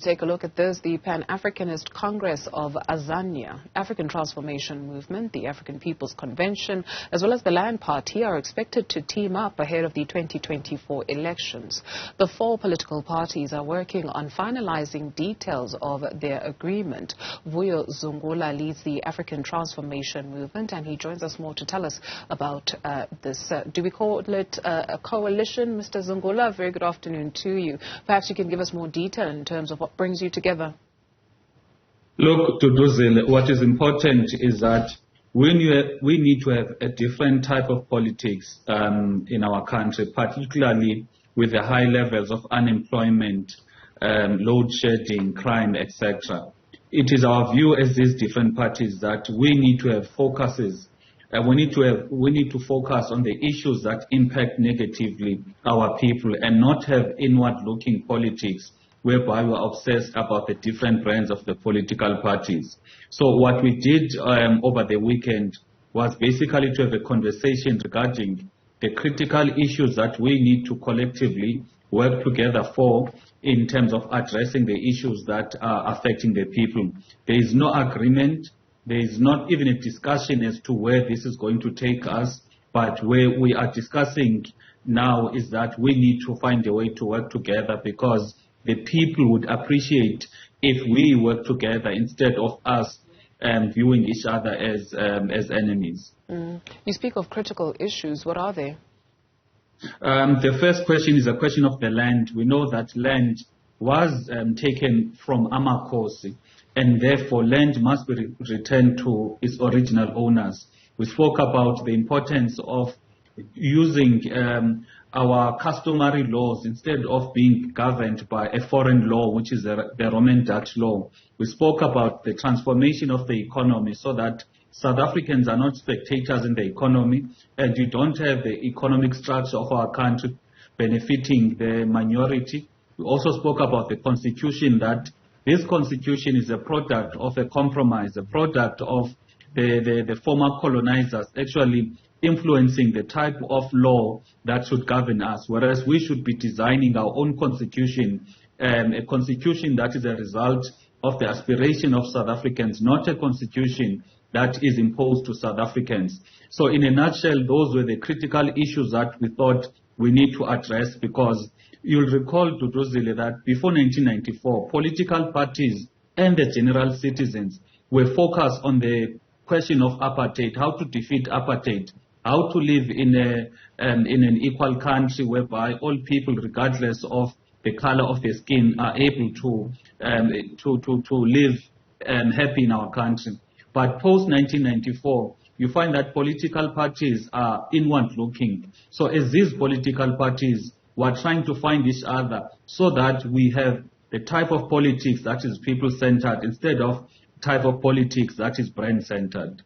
Take a look at this. The Pan-Africanist Congress of Azania, African Transformation Movement, the African People's Convention, as well as the Land Party are expected to team up ahead of the 2024 elections. The four political parties are working on finalizing details of their agreement. Vuyo Zungula leads the African Transformation Movement, and he joins us more to tell us about this. Do we call it a coalition, Mr. Zungula? Very good afternoon to you. Perhaps you can give us more detail in terms of what brings you together. Look, Duduzile, what is important is that we need to have a different type of politics in our country, particularly with the high levels of unemployment, load shedding, crime, etc. It is our view as these different parties that we need to have focuses. We need to focus on the issues that impact negatively our people and not have inward-looking politics whereby we're obsessed about the different brands of the political parties. So what we did over the weekend was basically to have a conversation regarding the critical issues that we need to collectively work together for in terms of addressing the issues that are affecting the people. There is no agreement. There is not even a discussion as to where this is going to take us, but where we are discussing now is that we need to find a way to work together, because the people would appreciate if we work together instead of us viewing each other as enemies. You speak of critical issues. What are they? The first question is a question of the land. We know that land was taken from Amakosi, and therefore land must be returned to its original owners. We spoke about the importance of using our customary laws instead of being governed by a foreign law, which is the Roman Dutch law. We spoke about the transformation of the economy so that South Africans are not spectators in the economy, and you don't have the economic structure of our country benefiting the minority. We also spoke about the constitution, that this constitution is a product of a compromise, a product of the former colonizers actually influencing the type of law that should govern us, whereas we should be designing our own constitution, a constitution that is a result of the aspiration of South Africans, not a constitution that is imposed to South Africans. So in a nutshell, those were the critical issues that we thought we need to address, because you'll recall, Duduzile, that before 1994, political parties and the general citizens were focused on the question of apartheid, how to defeat apartheid, how to live in an equal country whereby all people, regardless of the color of their skin, are able to live happy in our country. But post-1994, you find that political parties are inward-looking. So as these political parties were trying to find each other so that we have the type of politics that is people-centered instead of type of politics that is brand-centered.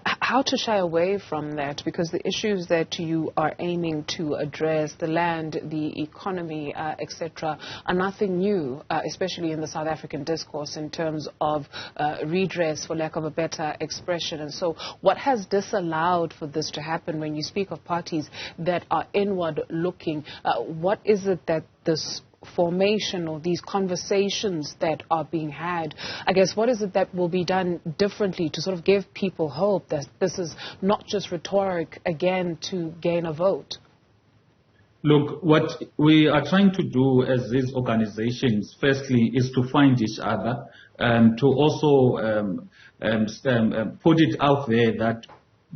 How to shy away from that? Because the issues that you are aiming to address, the land, the economy, etc., are nothing new, especially in the South African discourse in terms of redress, for lack of a better expression. And so what has disallowed for this to happen? When you speak of parties that are inward-looking, what is it that this formation or these conversations that are being had, I guess, what is it that will be done differently to sort of give people hope that this is not just rhetoric again to gain a vote? Look, what we are trying to do as these organizations, firstly, is to find each other, to also put it out there that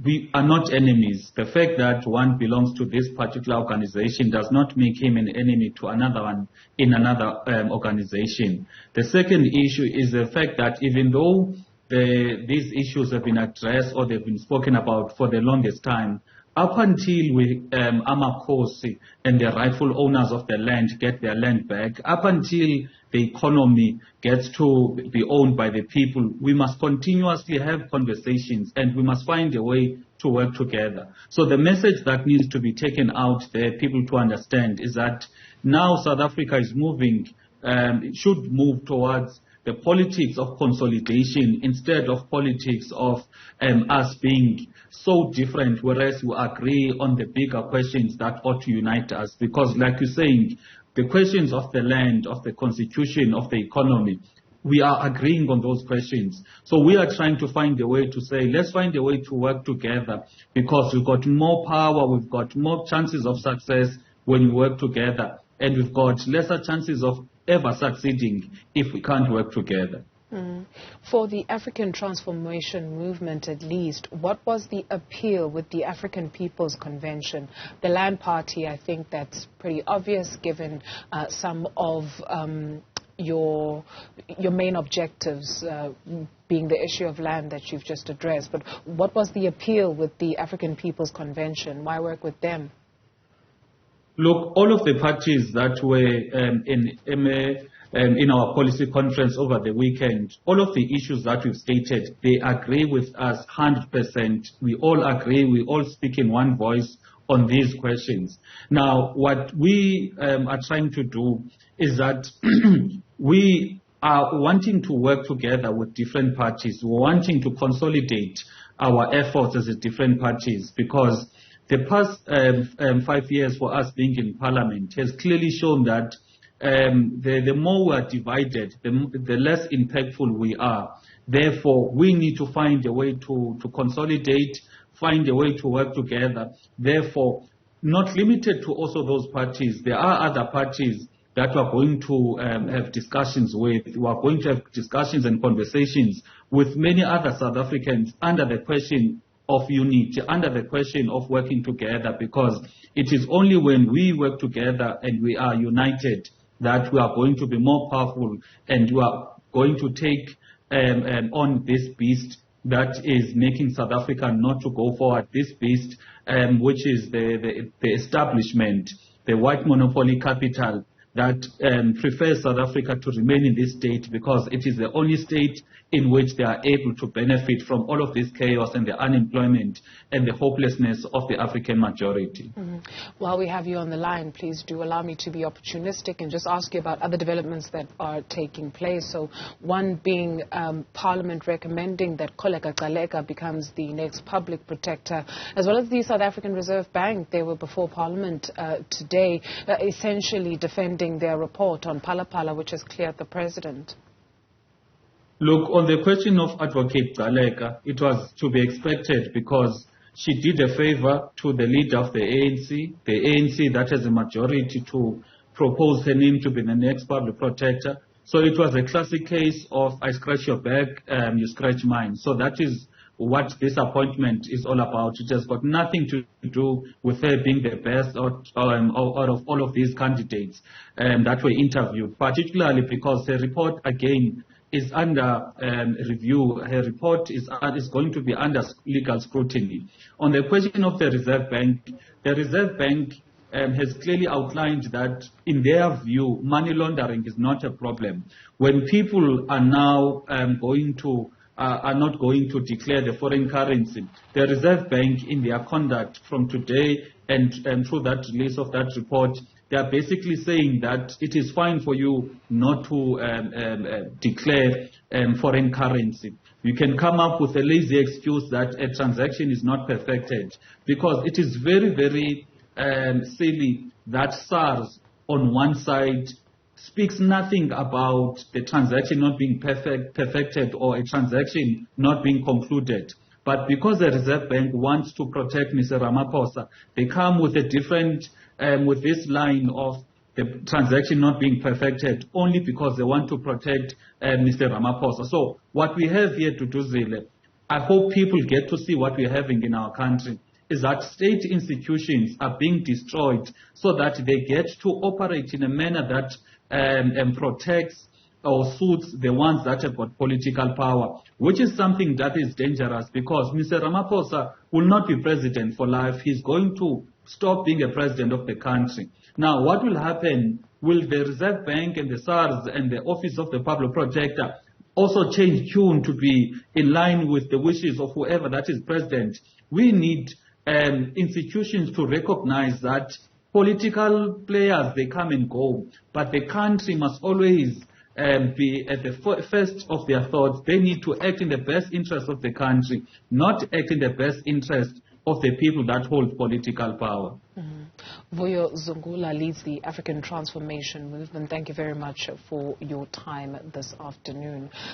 we are not enemies. The fact that one belongs to this particular organization does not make him an enemy to another one in another organization. The second issue is the fact that even though these issues have been addressed or they've been spoken about for the longest time, up until Amakosi and the rightful owners of the land get their land back, up until the economy gets to be owned by the people, we must continuously have conversations and we must find a way to work together. So the message that needs to be taken out there, people to understand, is that now South Africa is moving, should move towards the politics of consolidation instead of politics of us being so different, whereas we agree on the bigger questions that ought to unite us. Because like you're saying, the questions of the land, of the constitution, of the economy, we are agreeing on those questions. So we are trying to find a way to say, let's find a way to work together, because we've got more power, we've got more chances of success when we work together, and we've got lesser chances of ever succeeding if we can't work together. For the African Transformation Movement, at least, what was the appeal with the African People's Convention? The Land Party, I think that's pretty obvious, given some of your main objectives being the issue of land that you've just addressed. But what was the appeal with the African People's Convention? Why work with them? Look, all of the parties that were in our policy conference over the weekend, all of the issues that we've stated, they agree with us 100%. We all agree, we all speak in one voice on these questions. Now, what we are trying to do is that we are wanting to work together with different parties. We're wanting to consolidate our efforts as different parties, because the past 5 years for us being in Parliament has clearly shown that the more we are divided, the less impactful we are. Therefore, we need to find a way to consolidate, find a way to work together. Therefore, not limited to also those parties, there are other parties that we are going to have discussions with. We are going to have discussions and conversations with many other South Africans under the question of unity, under the question of working together, because it is only when we work together and we are united that we are going to be more powerful, and we are going to take on this beast that is making South Africa not to go forward, this beast which is the establishment, the white monopoly capital that prefers South Africa to remain in this state, because it is the only state in which they are able to benefit from all of this chaos and the unemployment and the hopelessness of the African majority. While we have you on the line, please do allow me to be opportunistic and just ask you about other developments that are taking place. So one being Parliament recommending that Kholeka Gcaleka becomes the next public protector, as well as the South African Reserve Bank. They were before Parliament today, essentially defending their report on Phala Phala, which has cleared the president. Look, on the question of Advocate Gcaleka, it was to be expected, because she did a favor to the leader of the ANC that has a majority to propose her name to be the next public protector. So it was a classic case of I scratch your back, you scratch mine. So that is what this appointment is all about. It has got nothing to do with her being the best out of all of these candidates that were interviewed, particularly because the report, again, is under review. Her report is going to be under legal scrutiny. On the question of the Reserve Bank has clearly outlined that, in their view, money laundering is not a problem. When people are now are not going to declare the foreign currency, the Reserve Bank, in their conduct from today and through that release of that report, they are basically saying that it is fine for you not to declare foreign currency. You can come up with a lazy excuse that a transaction is not perfected, because it is very, very silly that SARS on one side speaks nothing about the transaction not being perfected or a transaction not being concluded. But because the Reserve Bank wants to protect Mr. Ramaphosa, they come with a different, with this line of the transaction not being perfected, only because they want to protect Mr. Ramaphosa. So what we have here to do, Zile, I hope people get to see what we're having in our country, is that state institutions are being destroyed so that they get to operate in a manner that protects or suits the ones that have got political power, which is something that is dangerous, because Mr. Ramaphosa will not be president for life. He's going to stop being a president of the country. Now, what will happen? Will the Reserve Bank and the SARS and the Office of the Public Protector also change tune to be in line with the wishes of whoever that is president? We need institutions to recognize that political players, they come and go, but the country must always be at the first of their thoughts. They need to act in the best interest of the country, not act in the best interest of the people that hold political power. Vuyo Zungula leads the African Transformation Movement. Thank you very much for your time this afternoon.